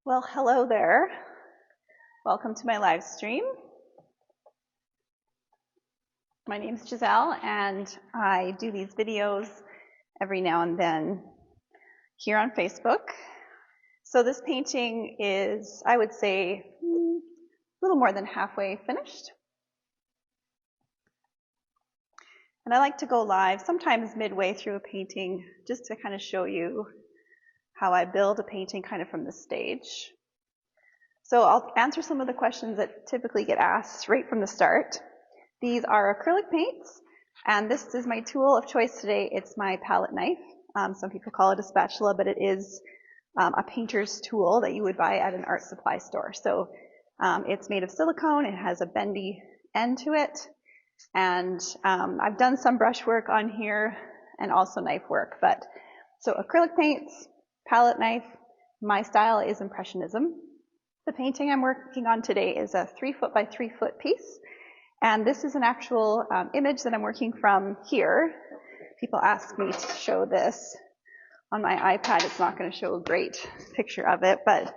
Well, hello there. Welcome to my live stream. My name is Giselle, and I do these videos every now and then here on Facebook. So this painting is, I would say, a little more than halfway finished. And I like to go live sometimes midway through a painting just to kind of show you how I build a painting kind of from the stage. So I'll answer some of the questions that typically get asked right from the start. These are acrylic paints, and this is my tool of choice today. It's my palette knife. Some people call it a spatula, but it is a painter's tool that you would buy at an art supply store. So it's made of silicone. It has a bendy end to it, and I've done some brush work on here and also knife work. But so acrylic paints, palette knife. My style is Impressionism. The painting I'm working on today is a 3-foot by 3-foot piece, and this is an actual image that I'm working from here. People ask me to show this on my iPad. It's not going to show a great picture of it, but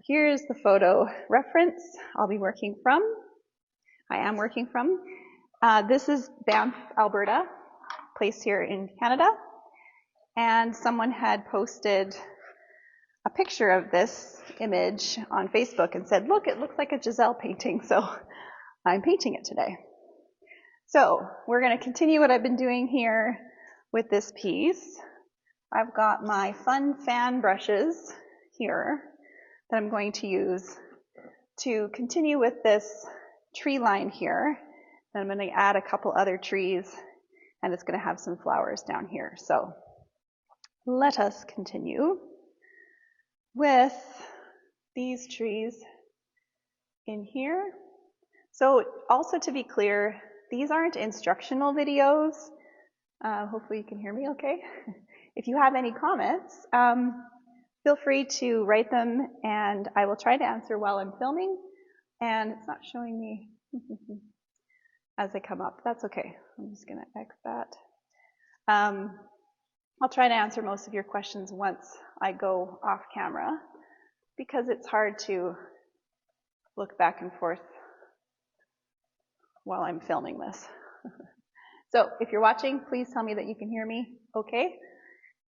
here's the photo reference I'll be working from. I am working from. This is Banff, Alberta, placed here in Canada, and someone had posted a picture of this image on Facebook and said, look, it looks like a Giselle painting, so I'm painting it today. So we're going to continue what I've been doing here with this piece. I've got my fun fan brushes here that I'm going to use to continue with this tree line here. Then I'm going to add a couple other trees, and it's going to have some flowers down here. So let us continue with these trees in here. So also to be clear, these aren't instructional videos. Hopefully you can hear me okay. If you have any comments, feel free to write them and I will try to answer while I'm filming. And it's not showing me as they come up. That's okay. I'm just going to X that. I'll try to answer most of your questions once I go off camera because it's hard to look back and forth while I'm filming this. So if you're watching, please tell me that you can hear me okay.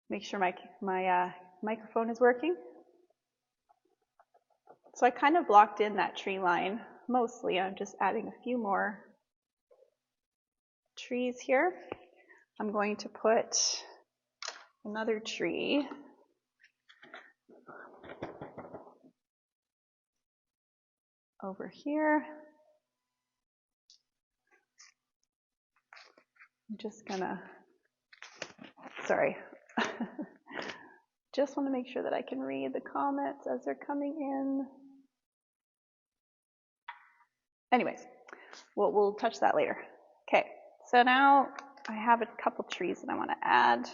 Make sure my microphone is working. So I kind of blocked in that tree line mostly. I'm just adding a few more trees here. I'm going to put another tree over here. I'm just gonna, sorry. Just want to make sure that I can read the comments as they're coming in. Anyways, we'll touch that later. Okay, so now I have a couple trees that I want to add.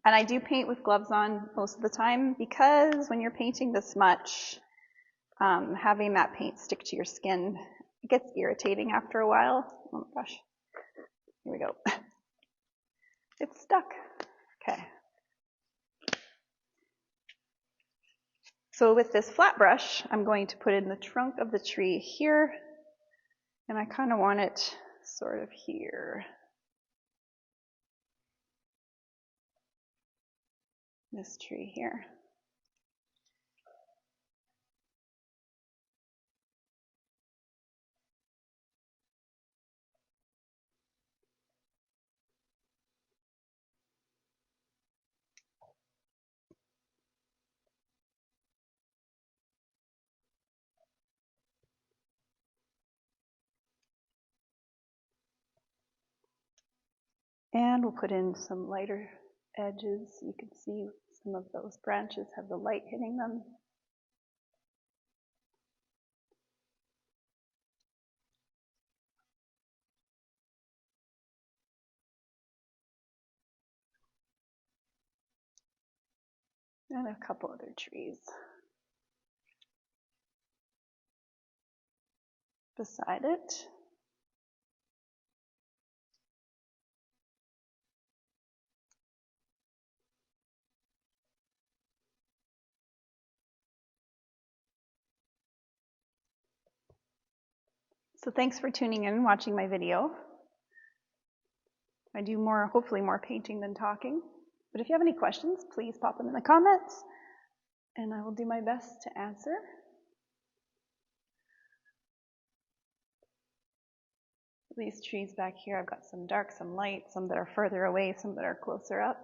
And I do paint with gloves on most of the time because when you're painting this much, having that paint stick to your skin, it gets irritating after a while. Oh my gosh. Here we go. It's stuck. Okay. So with this flat brush, I'm going to put in the trunk of the tree here, and I kind of want it sort of here. This tree here. And we'll put in some lighter edges. You can see some of those branches have the light hitting them. And a couple other trees beside it. So thanks for tuning in and watching my video. I do hopefully more painting than talking. But if you have any questions, please pop them in the comments and I will do my best to answer. These trees back here, I've got some dark, some light, some that are further away, some that are closer up.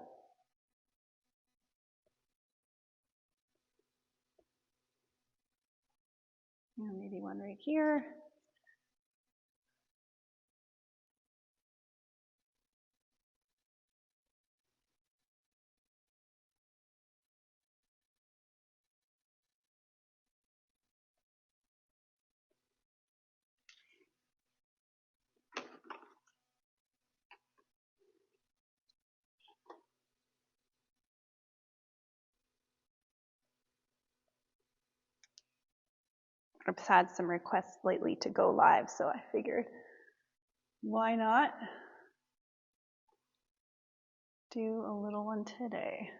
And maybe one right here. I've had some requests lately to go live, so I figured, why not do a little one today?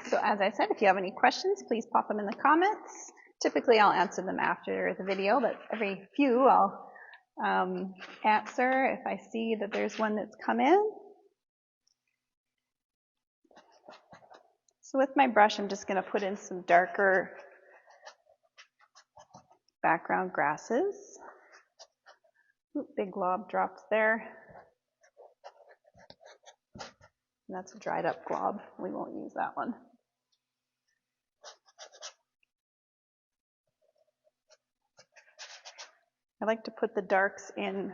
So as I said, if you have any questions, please pop them in the comments. Typically I'll answer them after the video, but every few I'll answer if I see that there's one that's come in. So with my brush, I'm just going to put in some darker background grasses. Ooh, big glob dropped there. And that's a dried up glob. We won't use that one. I like to put the darks in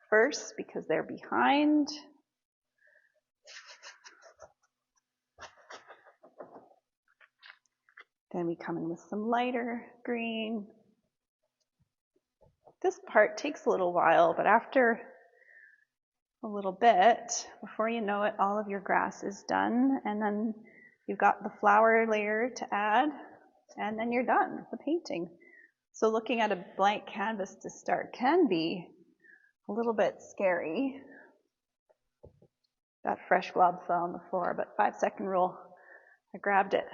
first because they're behind. Then we come in with some lighter green. This part takes a little while, but after a little bit, before you know it, all of your grass is done, and then you've got the flower layer to add, and then you're done with the painting. So looking at a blank canvas to start can be a little bit scary. That fresh glob fell on the floor, but 5-second rule, I grabbed it.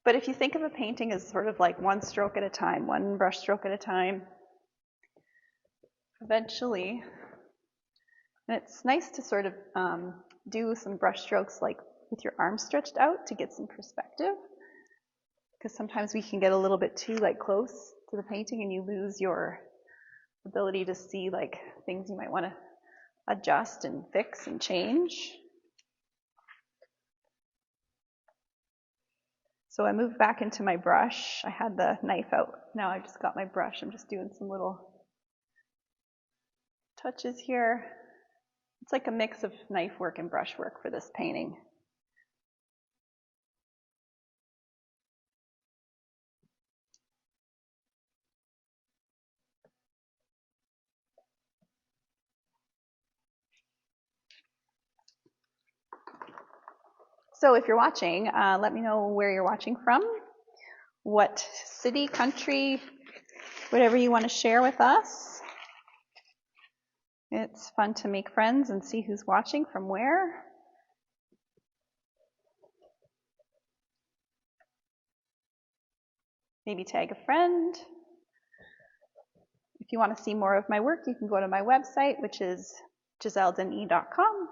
But if you think of a painting as sort of like one stroke at a time, one brush stroke at a time, eventually, and it's nice to sort of do some brush strokes like with your arms stretched out to get some perspective, because sometimes we can get a little bit too like close to the painting and you lose your ability to see like things you might want to adjust and fix and change. So I moved back into my brush. I had the knife out. Now I just got my brush. I'm just doing some little touches here. It's like a mix of knife work and brush work for this painting. So if you're watching, let me know where you're watching from, what city, country, whatever you want to share with us. It's fun to make friends and see who's watching from where. Maybe tag a friend. If you want to see more of my work, you can go to my website, which is giselledenis.com.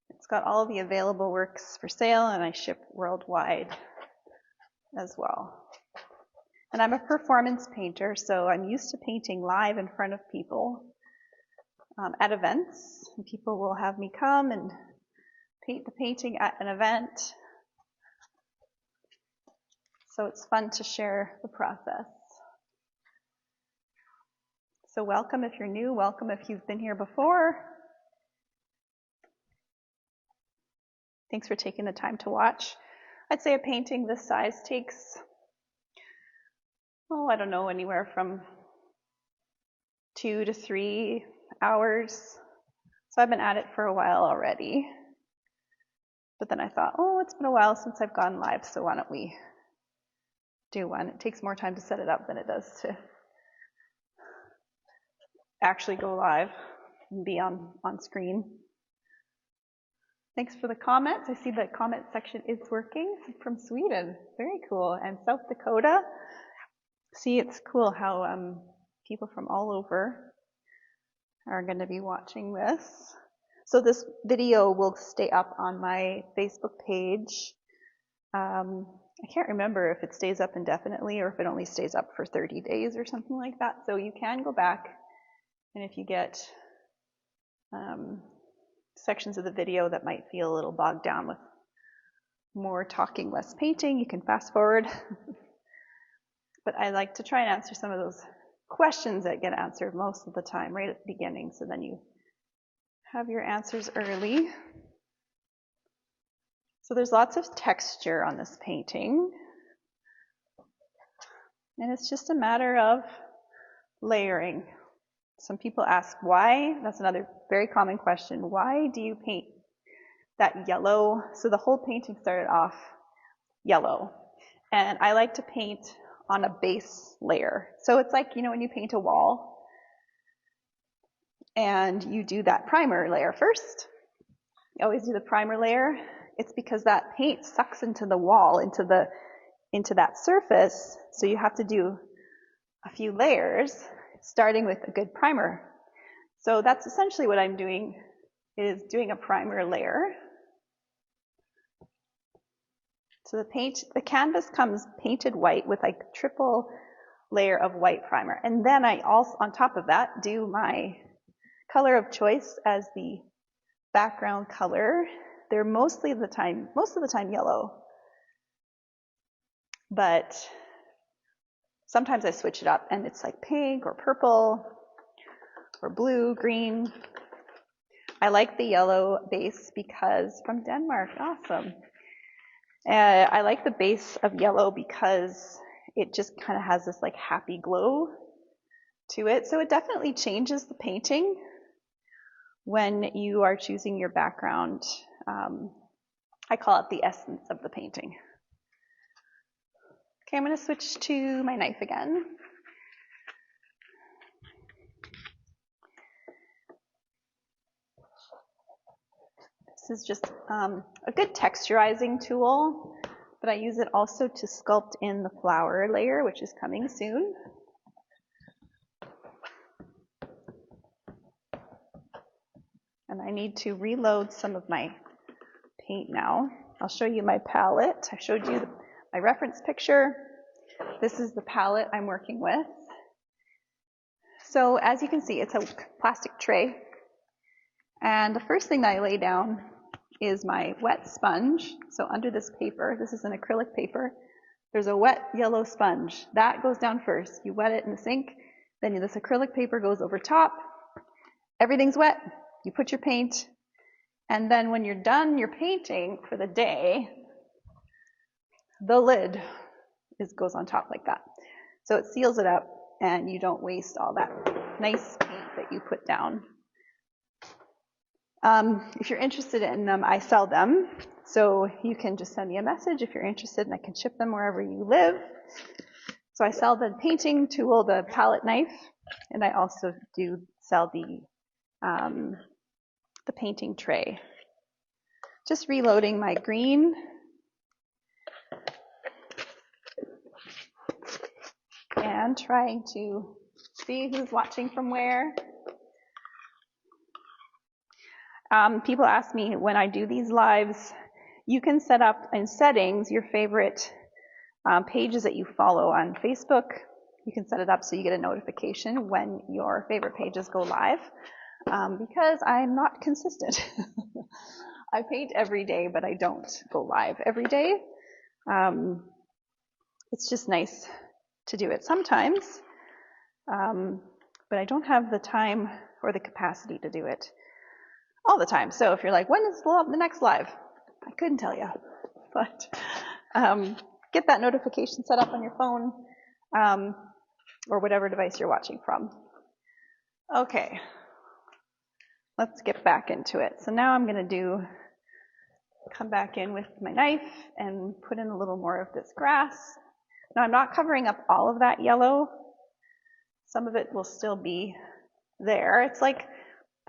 It's got all the available works for sale, and I ship worldwide as well. And I'm a performance painter, so I'm used to painting live in front of people at events. And people will have me come and paint the painting at an event. So it's fun to share the process. So welcome if you're new, welcome if you've been here before. Thanks for taking the time to watch. I'd say a painting this size takes, I don't know, anywhere from 2 to 3 hours. So I've been at it for a while already. But then I thought, oh, it's been a while since I've gone live, so why don't we do one? It takes more time to set it up than it does to actually go live and be on screen. Thanks for the comments. I see the comment section is working from Sweden. Very cool. And South Dakota. See, it's cool how people from all over are going to be watching this. So this video will stay up on my Facebook page. I can't remember if it stays up indefinitely or if it only stays up for 30 days or something like that. So you can go back, and if you get sections of the video that might feel a little bogged down with more talking, less painting, you can fast forward. But I like to try and answer some of those questions that get answered most of the time right at the beginning, so then you have your answers early. So there's lots of texture on this painting, and it's just a matter of layering. Some people ask why. That's another very common question. Why do you paint that yellow? So the whole painting started off yellow, and I like to paint on a base layer. So it's like, when you paint a wall and you do that primer layer first. You always do the primer layer. It's because that paint sucks into the wall, into that surface. So you have to do a few layers, starting with a good primer. So that's essentially what I'm doing, is doing a primer layer. So the canvas comes painted white with like a triple layer of white primer. And then I also, on top of that, do my color of choice as the background color. They're most of the time yellow. But sometimes I switch it up and it's like pink or purple or blue, green. I like the yellow base because, from Denmark, awesome. I like the base of yellow because it just kind of has this like happy glow to it. So it definitely changes the painting when you are choosing your background. I call it the essence of the painting. Okay, I'm going to switch to my knife again. This is just a good texturizing tool, but I use it also to sculpt in the flower layer, which is coming soon. And I need to reload some of my paint now. I'll show you my palette. I showed you my reference picture. This is the palette I'm working with. So as you can see, it's a plastic tray. And the first thing that I lay down is my wet sponge. So under this paper, this is an acrylic paper, there's a wet yellow sponge. That goes down first. You wet it in the sink, then this acrylic paper goes over top. Everything's wet. You put your paint, and then when you're done your painting for the day, the lid goes on top like that. So it seals it up, and you don't waste all that nice paint that you put down. If you're interested in them, I sell them. So you can just send me a message if you're interested, and I can ship them wherever you live. So I sell the painting tool, the palette knife, and I also do sell the painting tray. Just reloading my green. And trying to see who's watching from where. People ask me when I do these lives, you can set up in settings your favorite pages that you follow on Facebook. You can set it up so you get a notification when your favorite pages go live, because I'm not consistent. I paint every day, but I don't go live every day. It's just nice to do it sometimes, but I don't have the time or the capacity to do it all the time. So if you're like, when is the next live? I couldn't tell you, but get that notification set up on your phone or whatever device you're watching from. Okay, let's get back into it. So now I'm going to come back in with my knife and put in a little more of this grass. Now I'm not covering up all of that yellow. Some of it will still be there. It's like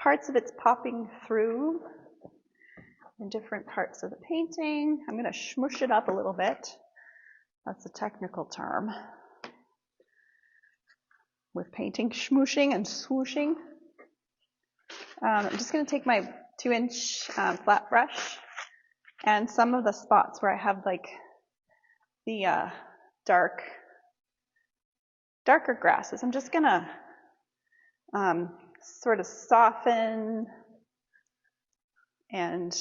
parts of it's popping through in different parts of the painting. I'm going to smoosh it up a little bit. That's a technical term. With painting, smooshing and swooshing. I'm just going to take my 2-inch flat brush and some of the spots where I have like the darker grasses. I'm just going to sort of soften and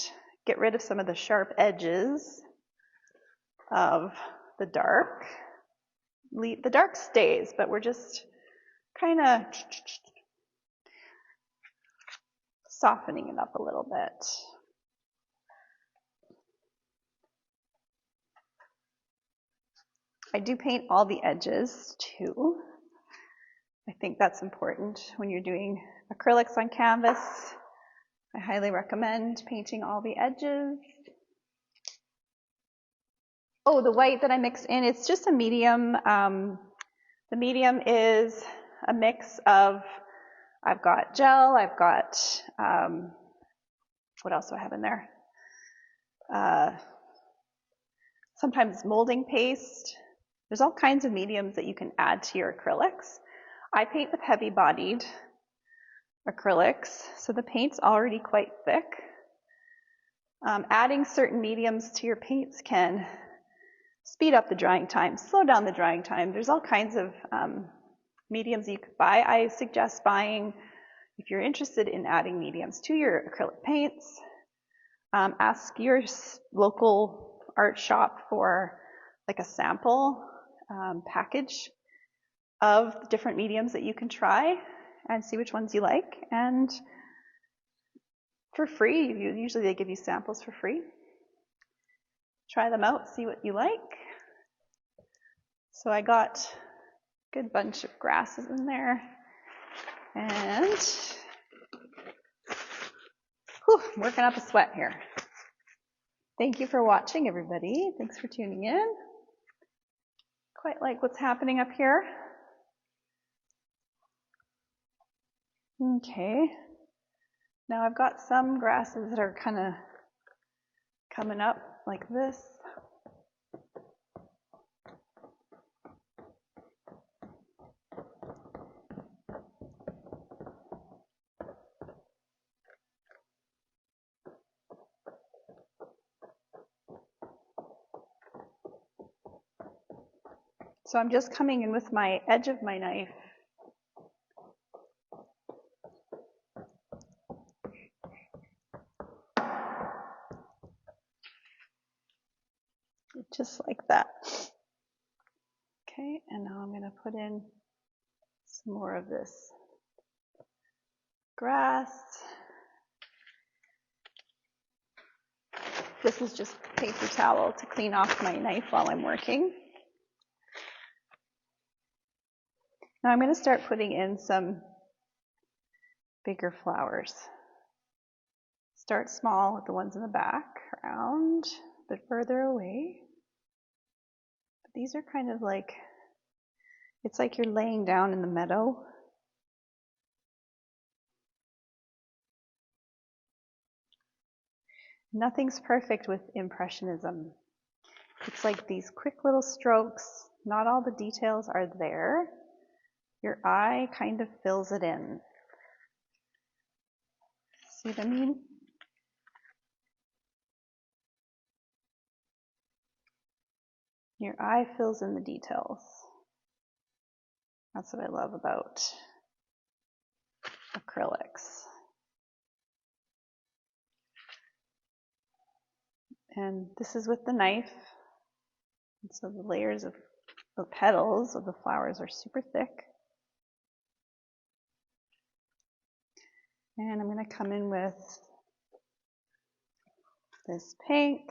get rid of some of the sharp edges of the dark. The dark stays, but we're just kind of softening it up a little bit. I do paint all the edges too. I think that's important when you're doing acrylics on canvas. I highly recommend painting all the edges. Oh, the white that I mix in, it's just a medium. The medium is a mix of, I've got gel, I've got, what else do I have in there? Sometimes molding paste. There's all kinds of mediums that you can add to your acrylics. I paint with heavy-bodied acrylics, so the paint's already quite thick. Adding certain mediums to your paints can speed up the drying time, slow down the drying time. There's all kinds of mediums you could buy. I suggest buying, if you're interested in adding mediums to your acrylic paints, ask your local art shop for like a sample package of the different mediums that you can try and see which ones you like. And for free, usually they give you samples for free. Try them out, see what you like. So I got a good bunch of grasses in there. And I'm working up a sweat here. Thank you for watching, everybody. Thanks for tuning in. Quite like what's happening up here. Okay. Now I've got some grasses that are kind of coming up like this. So I'm just coming in with my edge of my knife. Just like that. Okay, and now I'm going to put in some more of this grass. This is just paper towel to clean off my knife while I'm working. Now I'm going to start putting in some bigger flowers. Start small with the ones in the background, a bit further away. But these are kind of like, it's like you're laying down in the meadow. Nothing's perfect with Impressionism. It's like these quick little strokes. Not all the details are there. Your eye kind of fills it in. See what I mean? Your eye fills in the details. That's what I love about acrylics. And this is with the knife. And so the layers of the petals of the flowers are super thick. And I'm going to come in with this pink.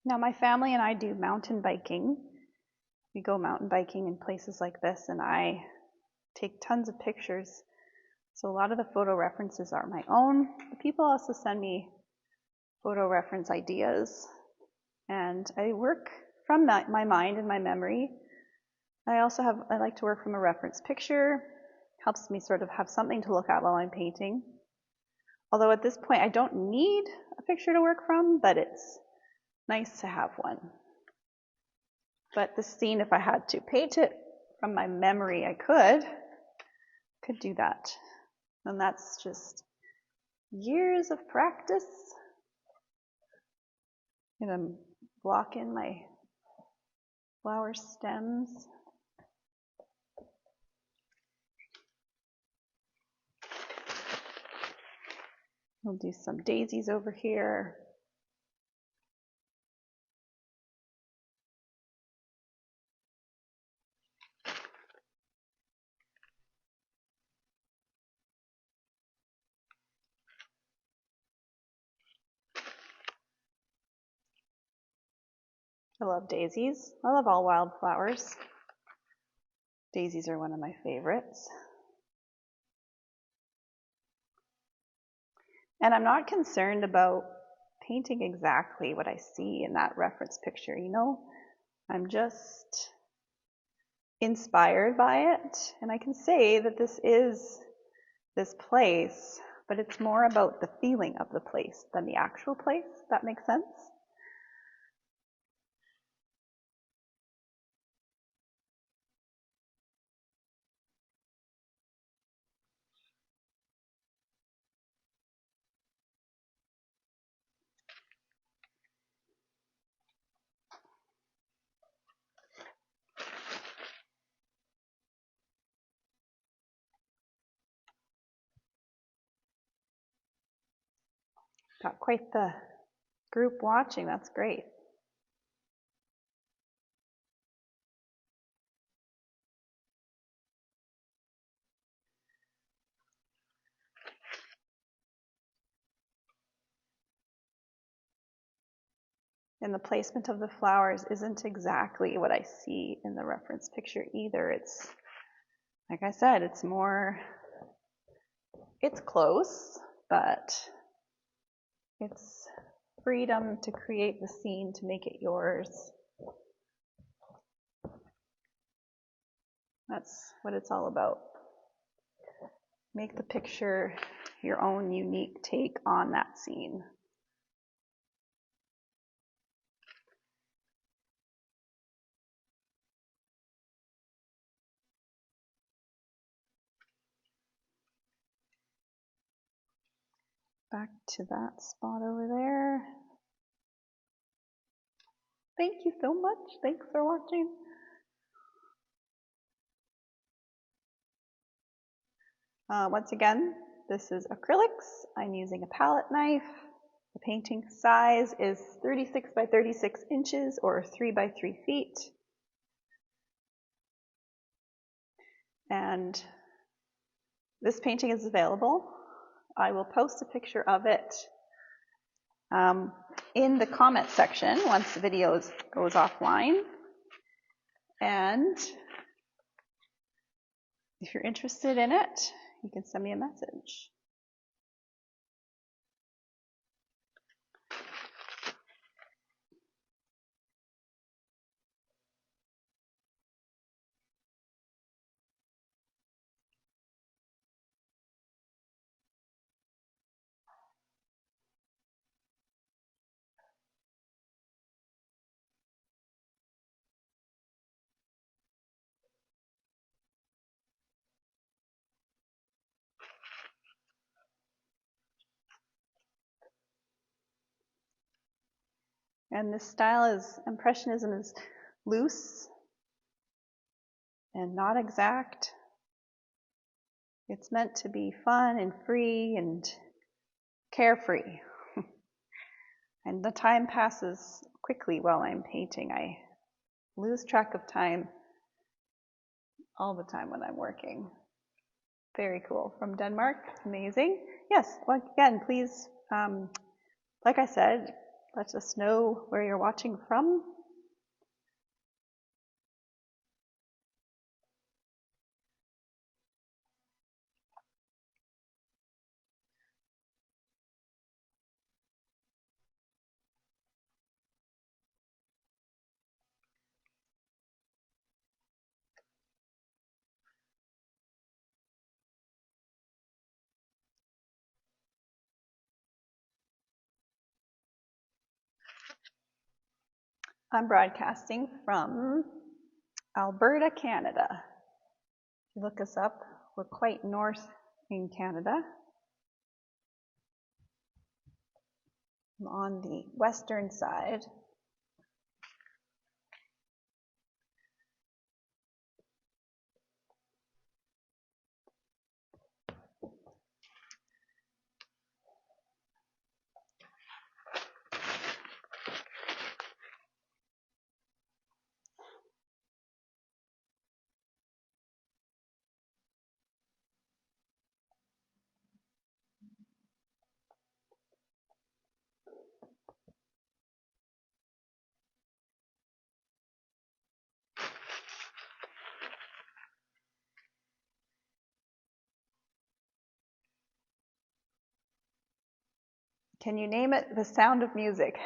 Now my family and I do mountain biking. We go mountain biking in places like this, and I take tons of pictures. So a lot of the photo references are my own. But people also send me photo reference ideas, and I work from my mind and my memory. I like to work from a reference picture. Helps me sort of have something to look at while I'm painting. Although at this point I don't need a picture to work from, but it's nice to have one. But this scene, if I had to paint it from my memory, I could do that. And that's just years of practice. I'm gonna block in my flower stems. We'll do some daisies over here. I love daisies. I love all wildflowers. Daisies are one of my favorites. And I'm not concerned about painting exactly what I see in that reference picture, you know? I'm just inspired by it, and I can say that this is this place, but it's more about the feeling of the place than the actual place, if that makes sense. Got quite the group watching, that's great. And the placement of the flowers isn't exactly what I see in the reference picture either. It's, like I said, it's close, but it's freedom to create the scene, to make it yours. That's what it's all about. Make the picture your own unique take on that scene. Back to that spot over there. Thank you so much. Thanks for watching. Once again, this is acrylics. I'm using a palette knife. The painting size is 36 by 36 inches or 3 by 3 feet. And this painting is available. I will post a picture of it in the comment section once the video goes offline. And if you're interested in it, you can send me a message. And this style is, Impressionism is loose and not exact. It's meant to be fun and free and carefree. And the time passes quickly while I'm painting. I lose track of time all the time when I'm working. Very cool. From Denmark, amazing. Yes, well, again, please, like I said, Let us know where you're watching from. I'm broadcasting from Alberta, Canada. If you look us up, we're quite north in Canada. I'm on the western side. Can you name it The Sound of Music?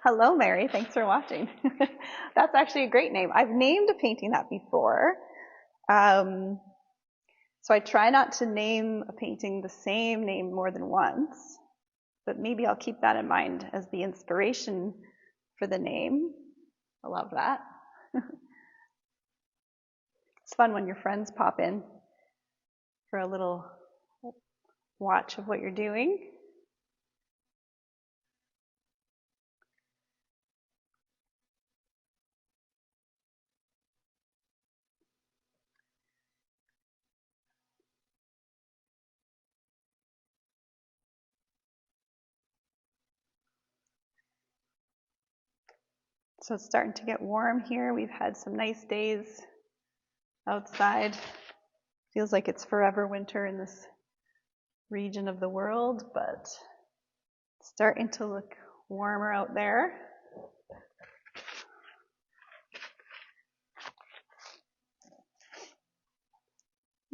Hello, Mary. Thanks for watching. That's actually a great name. I've named a painting that before. So I try not to name a painting the same name more than once, but maybe I'll keep that in mind as the inspiration for the name. I love that. It's fun when your friends pop in for a little watch of what you're doing. So it's starting to get warm here. We've had some nice days outside. Feels like it's forever winter in this region of the world, but it's starting to look warmer out there.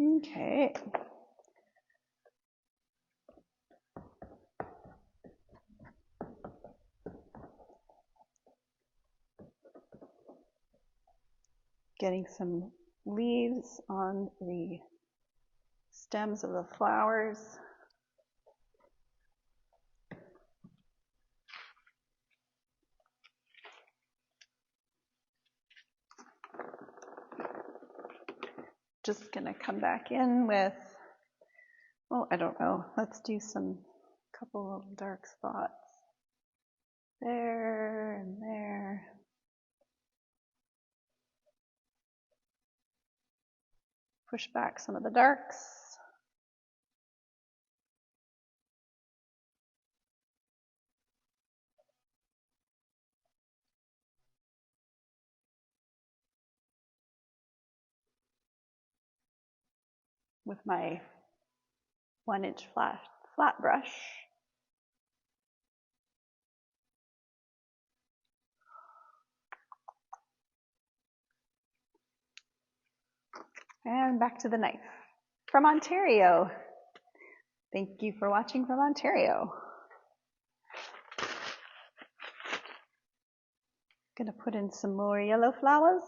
Okay. Getting some leaves on the stems of the flowers. Just gonna come back in with, oh, I don't know, let's do some couple of dark spots there and there. Push back some of the darks. With my 1-inch flat brush. And back to the knife. From Ontario. Thank you for watching from Ontario. Gonna put in some more yellow flowers.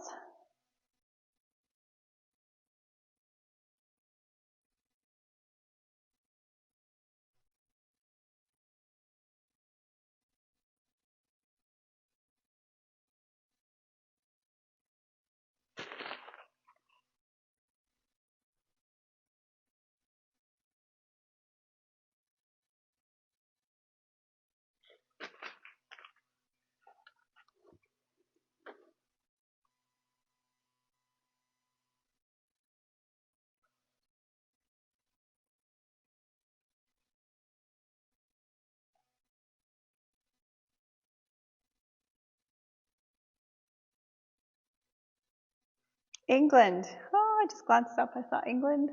England. Oh, I just glanced up. I saw England.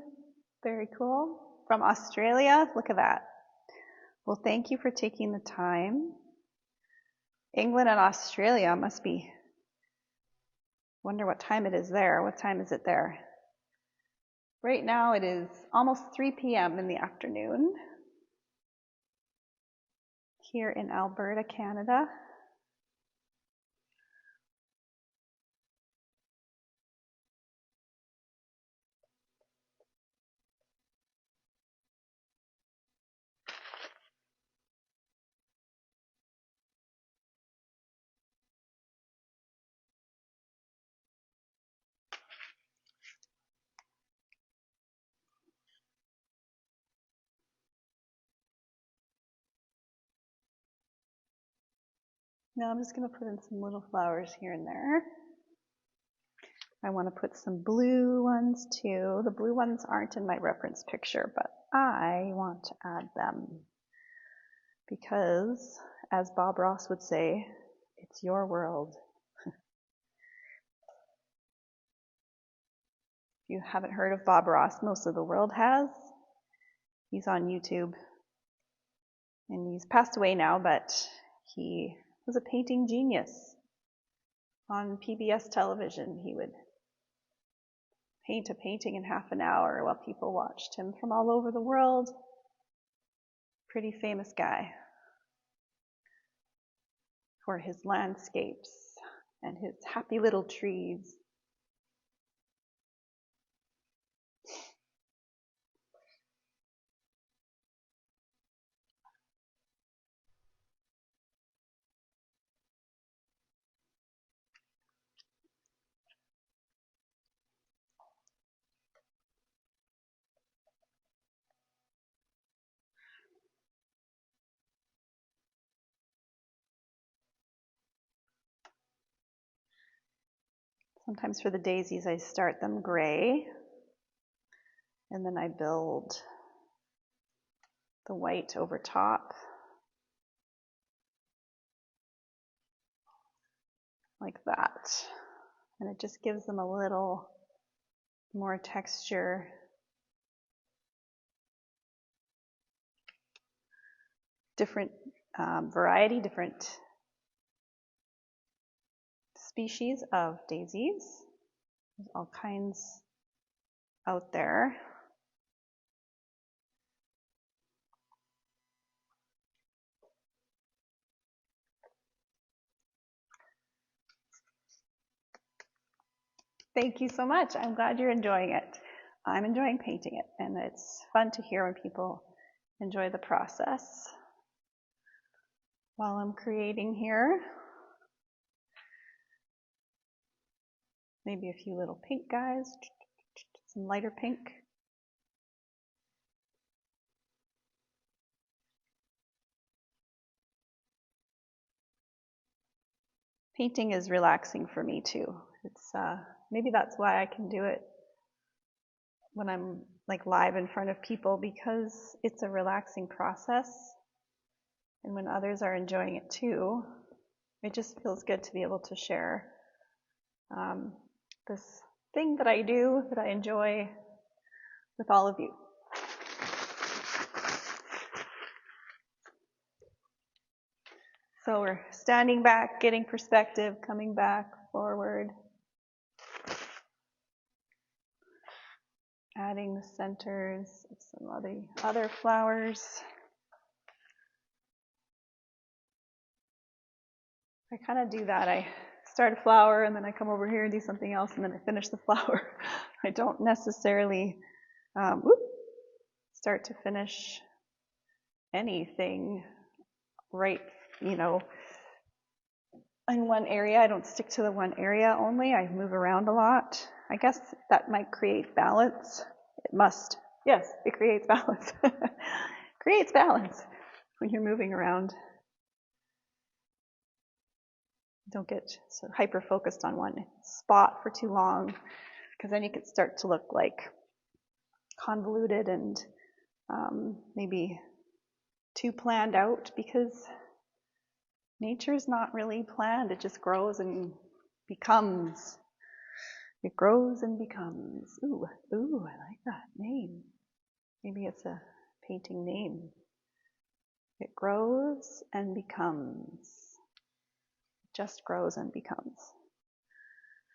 Very cool. From Australia. Look at that. Well, thank you for taking the time England and Australia must be, wonder what time it is there. What time is it there? Right now it is almost 3 p.m. in the afternoon here in Alberta, Canada. Now I'm just going to put in some little flowers here and there. I want to put some blue ones too. The blue ones aren't in my reference picture, but I want to add them because, as Bob Ross would say, it's your world. If you haven't heard of Bob Ross, most of the world has. He's on YouTube, and he's passed away now, but he was a painting genius. On PBS television, he would paint a painting in half an hour while people watched him from all over the world. Pretty famous guy for his landscapes and his happy little trees. Sometimes for the daisies, I start them gray, and then I build the white over top, like that. And it just gives them a little more texture. Different variety, different species of daisies. There's all kinds out there. Thank you so much. I'm glad you're enjoying it. I'm enjoying painting it, and it's fun to hear when people enjoy the process while I'm creating here. Maybe a few little pink guys, some lighter pink. Painting is relaxing for me too. It's maybe that's why I can do it when I'm like live in front of people, because it's a relaxing process, and when others are enjoying it too, it just feels good to be able to share this thing that I do, that I enjoy, with all of you. So we're standing back, getting perspective, coming back, forward, adding the centers of some other flowers. I kind of do that. I start a flower and then I come over here and do something else and then I finish the flower. I don't necessarily start to finish anything right, in one area. I don't stick to the one area only. I move around a lot. I guess that might create balance. It must. Yes, it creates balance. Creates balance when you're moving around. Don't get so hyper-focused on one spot for too long, because then you could start to look like convoluted and maybe too planned out, because nature's not really planned. It just grows and becomes. It grows and becomes. Ooh, I like that name. Maybe it's a painting name. It grows and becomes. just grows and becomes.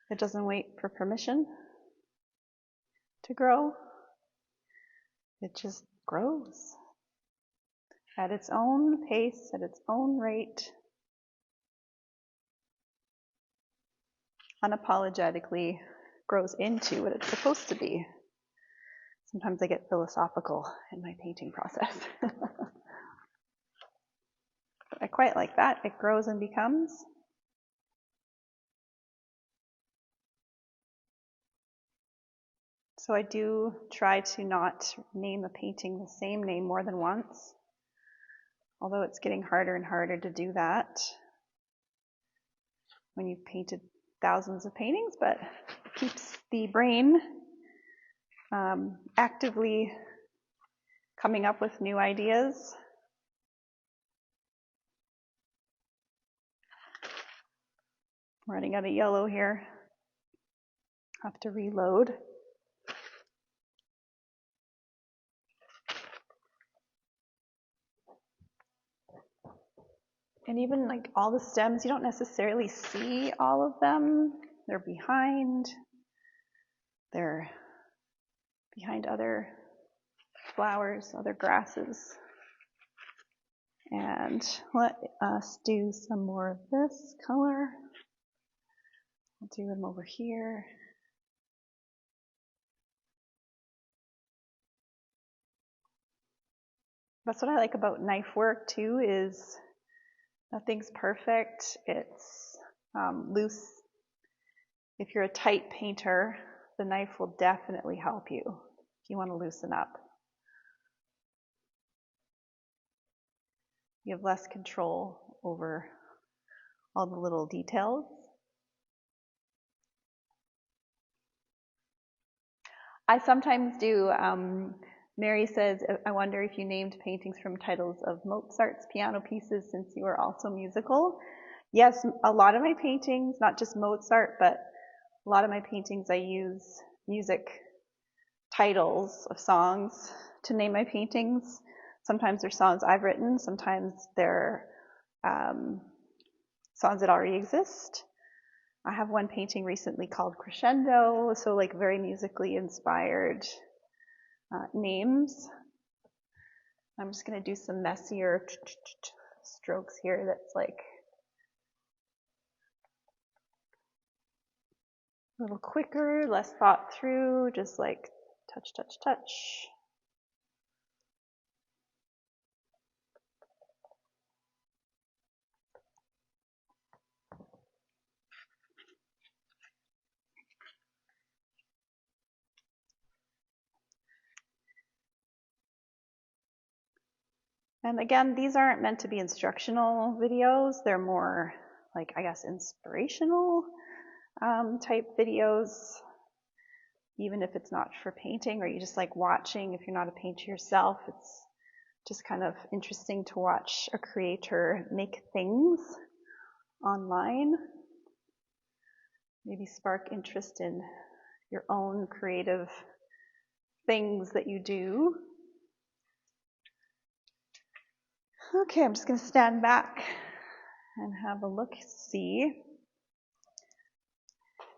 It doesn't wait for permission to grow. It just grows at its own pace, at its own rate, unapologetically grows into what it's supposed to be. Sometimes I get philosophical in my painting process. I quite like that. It grows and becomes. So I do try to not name a painting the same name more than once, although it's getting harder and harder to do that when you've painted thousands of paintings, but it keeps the brain actively coming up with new ideas. I'm running out of yellow here. Have to reload. And even like all the stems, you don't necessarily see all of them. They're behind other flowers, other grasses. And let us do some more of this color. I'll do them over here. That's what I like about knife work too, is nothing's perfect. It's loose. If you're a tight painter, the knife will definitely help you if you want to loosen up. You have less control over all the little details. I sometimes do. Mary says, I wonder if you named paintings from titles of Mozart's piano pieces since you are also musical. Yes, a lot of my paintings, not just Mozart, but a lot of my paintings I use music titles of songs to name my paintings. Sometimes they're songs I've written, sometimes they're songs that already exist. I have one painting recently called Crescendo, so like very musically inspired names. I'm just going to do some messier strokes here that's like a little quicker, less thought through, just like touch, touch, touch. And again, these aren't meant to be instructional videos. They're more like, I guess, inspirational type videos, even if it's not for painting or you just like watching. If you're not a painter yourself, it's just kind of interesting to watch a creator make things online. Maybe spark interest in your own creative things that you do. Okay, I'm just going to stand back and have a look-see.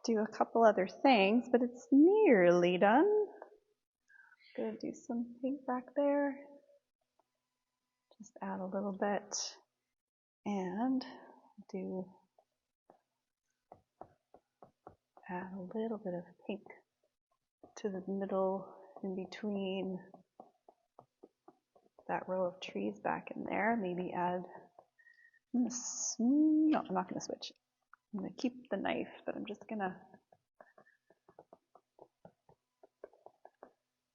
Do a couple other things, but it's nearly done. Going to do some pink back there. Just add a little bit and add a little bit of pink to the middle in between that row of trees back in there. Maybe add, no, I'm not going to switch. I'm going to keep the knife, but I'm just going to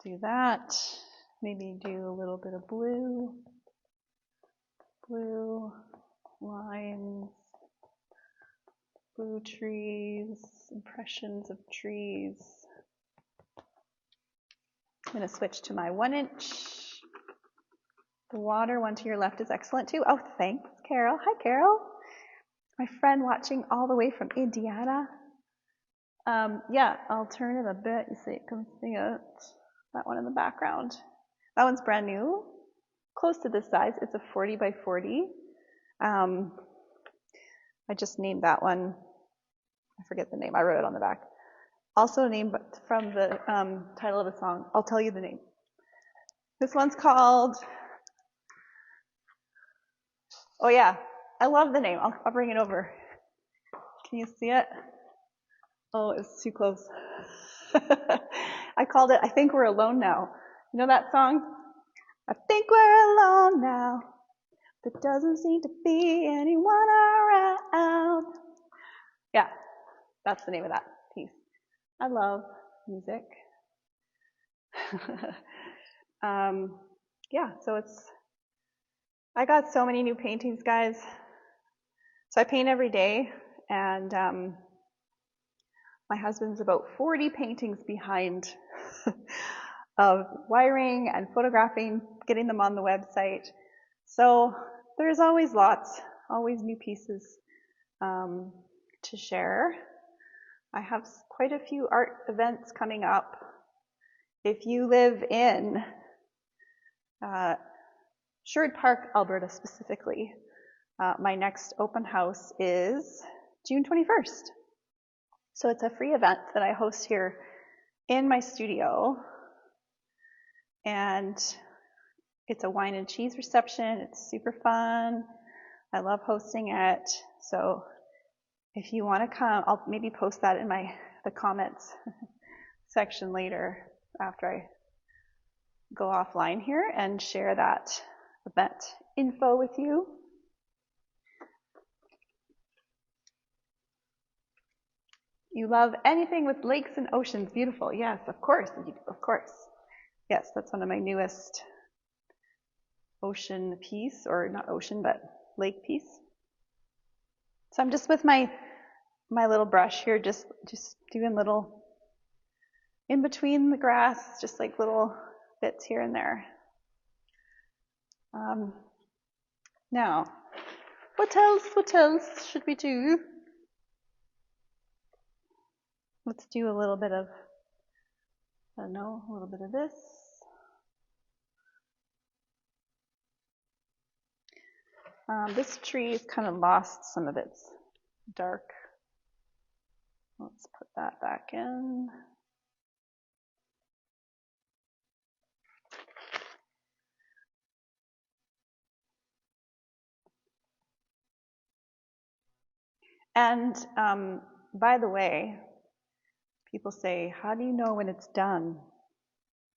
do that. Maybe do a little bit of blue lines, blue trees, impressions of trees. I'm going to switch to my 1-inch. The water one to your left is excellent too. Oh, thanks, Carol. Hi, Carol. My friend watching all the way from Indiana. Yeah, I'll turn it a bit. You see, it can see it. That one in the background. That one's brand new, close to this size. It's a 40 by 40. I just named that one, I forget the name, I wrote it on the back. Also named from the title of a song. I'll tell you the name. This one's called, oh yeah, I love the name. I'll bring it over. Can you see it? Oh, it's too close. I called it, I Think We're Alone Now. You know that song? I think we're alone now. There doesn't seem to be anyone around. Yeah, that's the name of that piece. I love music. Yeah, so I got so many new paintings, guys. So I paint every day, and my husband's about 40 paintings behind of wiring and photographing, getting them on the website. So there's always lots, always new pieces to share. I have quite a few art events coming up. If you live in Sherwood Park, Alberta specifically, my next open house is June 21st. So it's a free event that I host here in my studio. And it's a wine and cheese reception. It's super fun. I love hosting it. So if you want to come, I'll maybe post that in the comments section later after I go offline here and share that event info with you. You love anything with lakes and oceans. Beautiful. Yes, of course. Of course. Yes, that's one of my newest ocean piece, or not ocean, but lake piece. So I'm just with my little brush here, just doing little, in between the grass, just like little bits here and there. Now, what else should we do? Let's do a little bit of, I don't know, a little bit of this. This tree has kind of lost some of its dark. Let's put that back in. And by the way, people say, how do you know when it's done?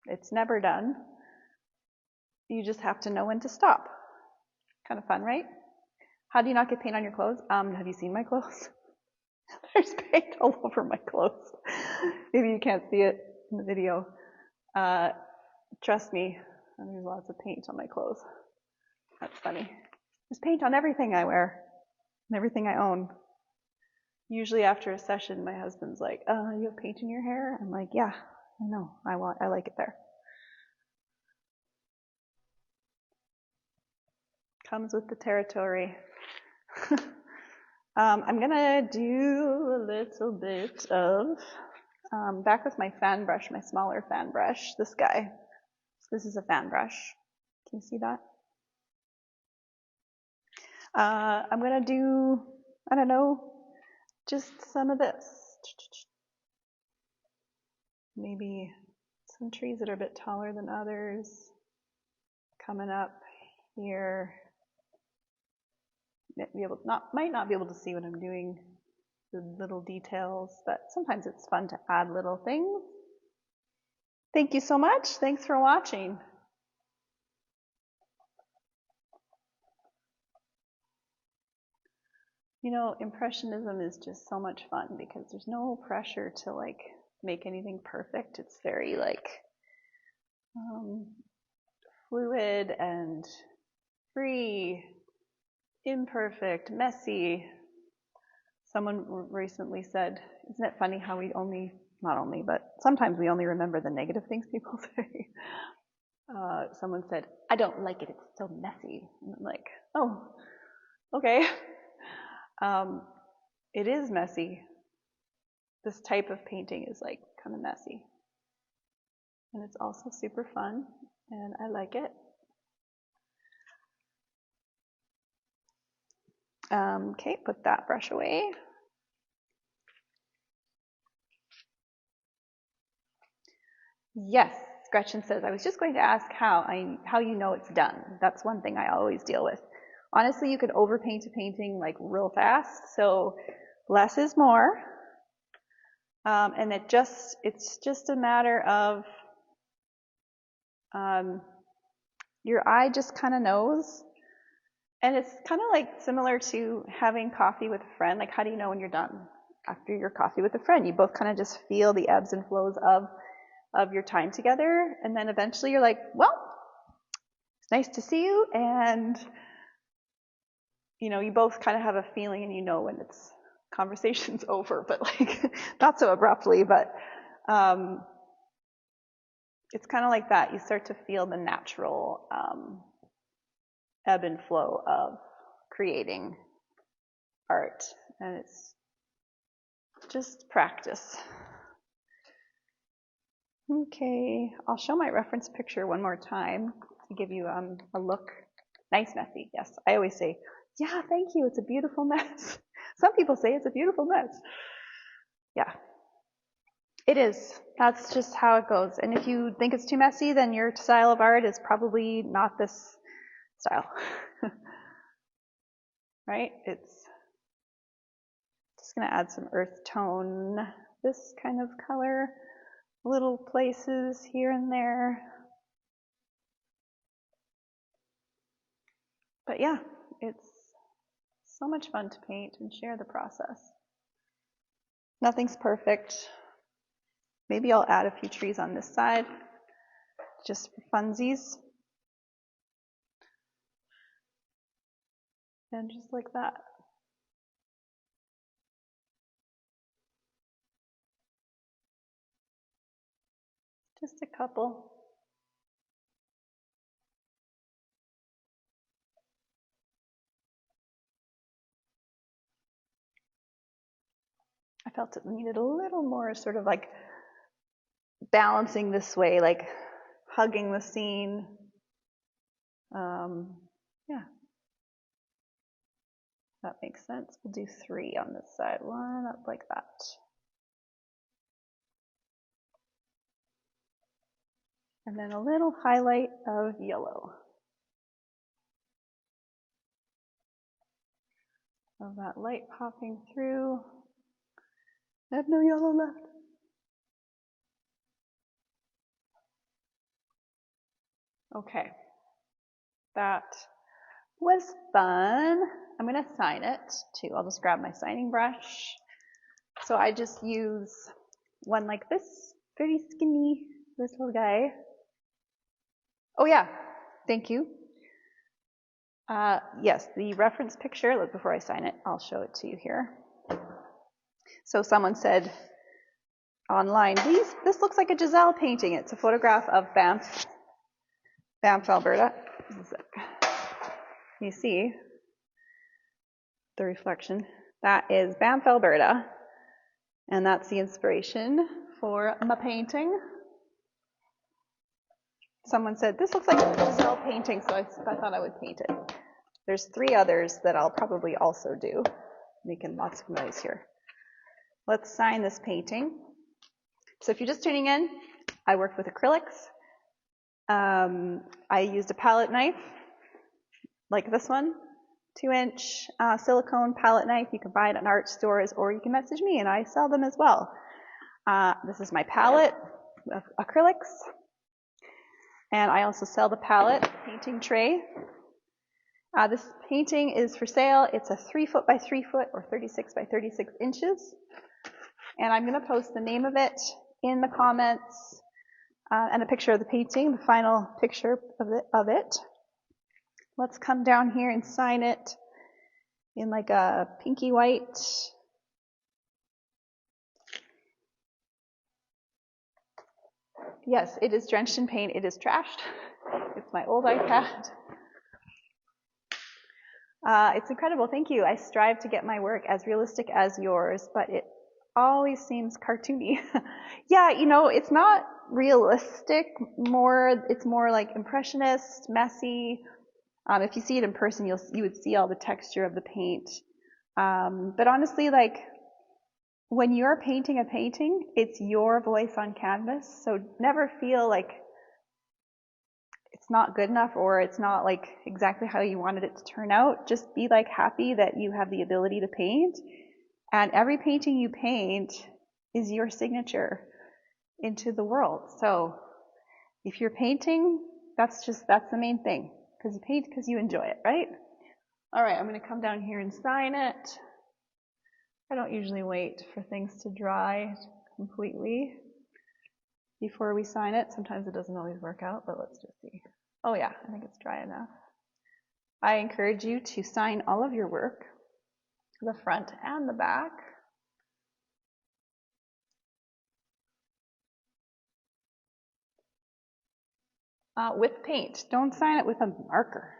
It's never done. You just have to know when to stop. Kind of fun, right? How do you not get paint on your clothes? Have you seen my clothes? There's paint all over my clothes. Maybe you can't see it in the video. Trust me, there's lots of paint on my clothes. That's funny. There's paint on everything I wear and everything I own. Usually after a session, my husband's like, you have paint in your hair? I'm like, yeah, I know. I like it there. Comes with the territory. I'm gonna do a little bit of, back with my fan brush, my smaller fan brush, this guy. This is a fan brush. Can you see that? I'm gonna do, I don't know, just some of this. Maybe some trees that are a bit taller than others. Coming up here. Might not be able to see what I'm doing, the little details, but sometimes it's fun to add little things. Thank you so much. Thanks for watching. You know, Impressionism is just so much fun because there's no pressure to like make anything perfect. It's very like fluid and free, imperfect, messy. Someone recently said, isn't it funny how we but sometimes we only remember the negative things people say. Someone said, I don't like it, it's so messy. And I'm like, oh, okay. It is messy. This type of painting is like kind of messy. And it's also super fun, and I like it. Okay, put that brush away. Yes, Gretchen says, I was just going to ask how you know it's done. That's one thing I always deal with. Honestly, you can overpaint a painting like real fast, so less is more. And it's just a matter of your eye just kind of knows. And it's kind of like similar to having coffee with a friend. Like, how do you know when you're done? After your coffee with a friend, you both kind of just feel the ebbs and flows of your time together. And then eventually you're like, well, it's nice to see you. And, you know, you both kind of have a feeling and you know when it's conversation's over, but like not so abruptly, but it's kind of like that. You start to feel the natural ebb and flow of creating art, and it's just practice. Okay, I'll show my reference picture one more time to give you a look. Nice, messy. Yes, I always say, yeah, thank you. It's a beautiful mess. Some people say it's a beautiful mess. Yeah, it is. That's just how it goes. And if you think it's too messy, then your style of art is probably not this style. Right? It's just going to add some earth tone, this kind of color, little places here and there. But yeah, it's so much fun to paint and share the process. Nothing's perfect. Maybe I'll add a few trees on this side, just for funsies. And just like that. Just a couple. I felt it needed a little more sort of like balancing this way, like hugging the scene. Yeah. That makes sense. We'll do 3 on this side. 1 up like that. And then a little highlight of yellow. Of that light popping through. I have no yellow left. Okay. That was fun. I'm going to sign it too. I'll just grab my signing brush. So I just use one like this, very skinny little guy. Oh yeah, thank you. Yes, the reference picture, look, before I sign it, I'll show it to you here. So someone said online, this looks like a Giselle painting. It's a photograph of Banff, Alberta. You see the reflection. That is Banff, Alberta. And that's the inspiration for my painting. Someone said, this looks like a Giselle painting, so I thought I would paint it. There's 3 others that I'll probably also do, making lots of noise here. Let's sign this painting. So if you're just tuning in, I worked with acrylics. I used a palette knife, like this one, 2-inch silicone palette knife. You can buy it at art stores, or you can message me, and I sell them as well. This is my palette of acrylics. And I also sell the palette, painting tray. This painting is for sale. It's a 3 foot by 3 foot or 36 by 36 inches. And I'm going to post the name of it in the comments and a picture of the painting, the final picture of it. Let's come down here and sign it in like a pinky white. Yes, it is drenched in paint. It is trashed. It's my old iPad. It's incredible. Thank you. I strive to get my work as realistic as yours, but it always seems cartoony. Yeah, you know, it's not realistic. It's more like impressionist, messy. If you see it in person, you would see all the texture of the paint. But honestly, like, when you're painting a painting, it's your voice on canvas, so never feel like it's not good enough or it's not like exactly how you wanted it to turn out. Just be like happy that you have the ability to paint, and every painting you paint is your signature into the world. So if you're painting, that's the main thing, because you paint because you enjoy it, right? All right, I'm going to come down here and sign it. I don't usually wait for things to dry completely before we sign it. Sometimes it doesn't always work out, but let's just see. Oh yeah, I think it's dry enough. I encourage you to sign all of your work, the front and the back. With paint. Don't sign it with a marker.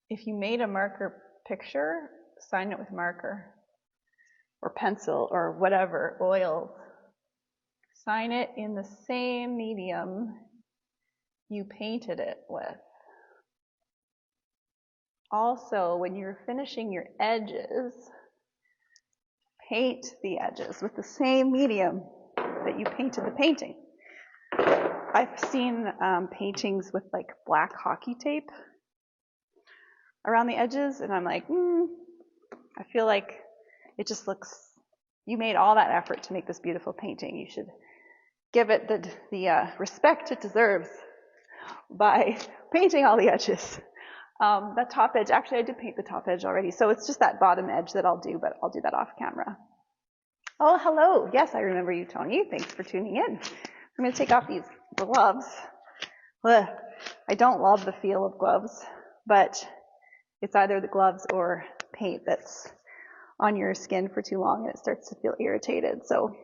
If you made a marker picture, sign it with marker or pencil or whatever, oil. Sign it in the same medium you painted it with. Also, when you're finishing your edges, paint the edges with the same medium that you painted the painting. I've seen paintings with like black hockey tape around the edges, and I'm like, I feel like it just looks, you made all that effort to make this beautiful painting. You should give it the respect it deserves by painting all the edges. That top edge, actually I did paint the top edge already, so it's just that bottom edge that I'll do, but I'll do that off camera. Oh, hello. Yes, I remember you, Tony. Thanks for tuning in. I'm going to take off these gloves. Ugh. I don't love the feel of gloves, but it's either the gloves or paint that's on your skin for too long and it starts to feel irritated. So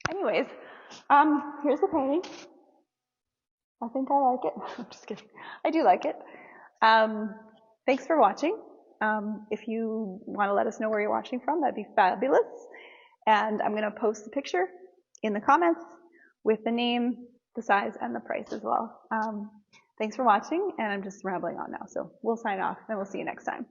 anyways, here's the painting. I think I like it. I'm just kidding. I do like it. Thanks for watching. If you want to let us know where you're watching from, that'd be fabulous. And I'm going to post the picture in the comments with the name, the size, and the price as well. Thanks for watching, and I'm just rambling on now, so we'll sign off, and we'll see you next time.